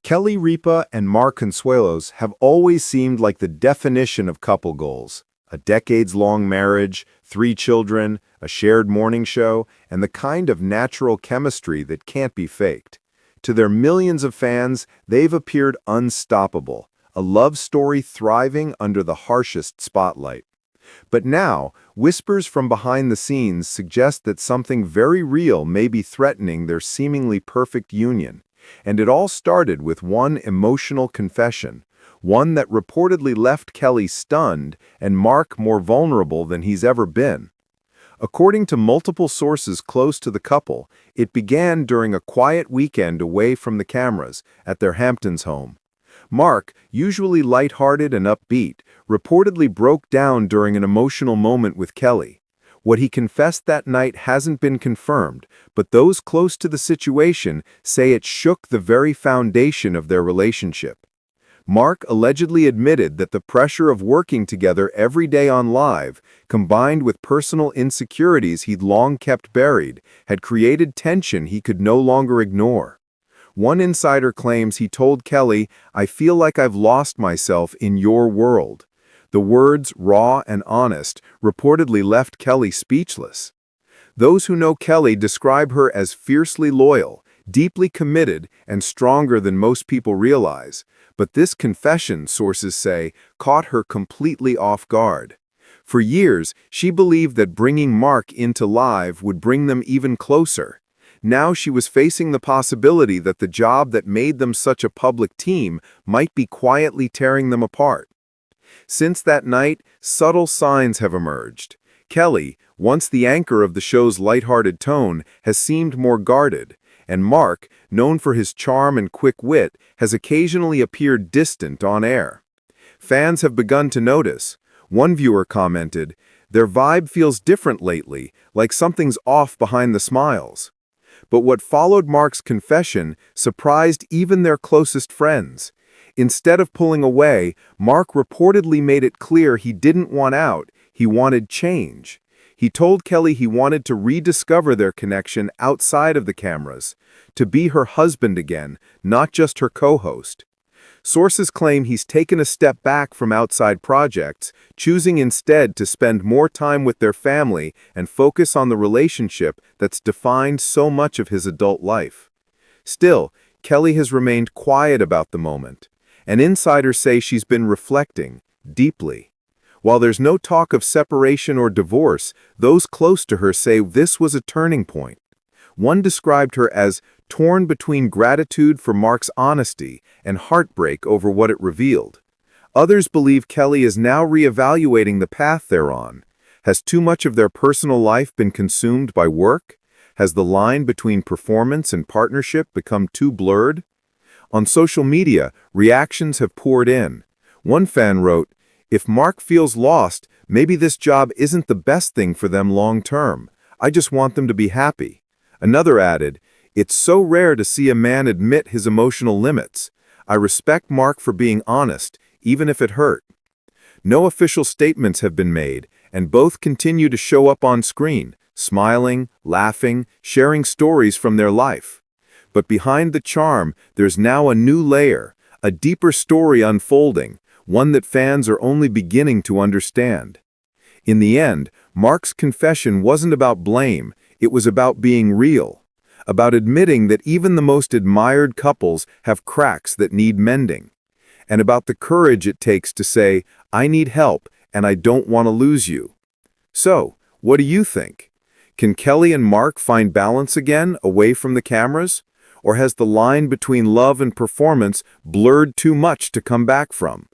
Kelly Ripa and Mark Consuelos have always seemed like the definition of couple goals. A decades-long marriage, 3 children, a shared morning show, and the kind of natural chemistry that can't be faked. To their millions of fans, they've appeared unstoppable, a love story thriving under the harshest spotlight. But now, whispers from behind the scenes suggest that something very real may be threatening their seemingly perfect union. And it all started with one emotional confession, one that reportedly left Kelly stunned and Mark more vulnerable than he's ever been. According to multiple sources close to the couple, it began during a quiet weekend away from the cameras at their Hamptons home. Mark, usually lighthearted and upbeat, reportedly broke down during an emotional moment with Kelly. What he confessed that night hasn't been confirmed, but those close to the situation say it shook the very foundation of their relationship. Mark allegedly admitted that the pressure of working together every day on live, combined with personal insecurities he'd long kept buried, had created tension he could no longer ignore. One insider claims he told Kelly, "I feel like I've lost myself in your world." The words, raw and honest, reportedly left Kelly speechless. Those who know Kelly describe her as fiercely loyal, deeply committed, and stronger than most people realize. But this confession, sources say, caught her completely off guard. For years, she believed that bringing Mark into live would bring them even closer. Now she was facing the possibility that the job that made them such a public team might be quietly tearing them apart. Since that night, subtle signs have emerged. Kelly, once the anchor of the show's lighthearted tone, has seemed more guarded, and Mark, known for his charm and quick wit, has occasionally appeared distant on air. Fans have begun to notice. One viewer commented, "Their vibe feels different lately, like something's off behind the smiles." But what followed Mark's confession surprised even their closest friends. Instead of pulling away, Mark reportedly made it clear he didn't want out, he wanted change. He told Kelly he wanted to rediscover their connection outside of the cameras, to be her husband again, not just her co-host. Sources claim he's taken a step back from outside projects, choosing instead to spend more time with their family and focus on the relationship that's defined so much of his adult life. Still, Kelly has remained quiet about the moment, and insiders say she's been reflecting deeply. While there's no talk of separation or divorce, those close to her say this was a turning point. One described her as torn between gratitude for Mark's honesty and heartbreak over what it revealed. Others believe Kelly is now reevaluating the path they're on. Has too much of their personal life been consumed by work? Has the line between performance and partnership become too blurred? On social media, reactions have poured in. One fan wrote, "If Mark feels lost, maybe this job isn't the best thing for them long term. I just want them to be happy." Another added, "It's so rare to see a man admit his emotional limits. I respect Mark for being honest, even if it hurt." No official statements have been made, and both continue to show up on screen, smiling, laughing, sharing stories from their life. But behind the charm, there's now a new layer, a deeper story unfolding, one that fans are only beginning to understand. In the end, Mark's confession wasn't about blame, it was about being real, about admitting that even the most admired couples have cracks that need mending, and about the courage it takes to say, "I need help and I don't want to lose you." So, what do you think? Can Kelly and Mark find balance again, away from the cameras? Or has the line between love and performance blurred too much to come back from?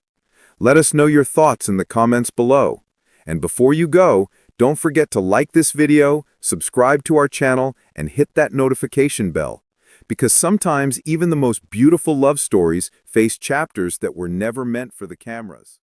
Let us know your thoughts in the comments below. And before you go, don't forget to like this video, subscribe to our channel, and hit that notification bell. Because sometimes even the most beautiful love stories face chapters that were never meant for the cameras.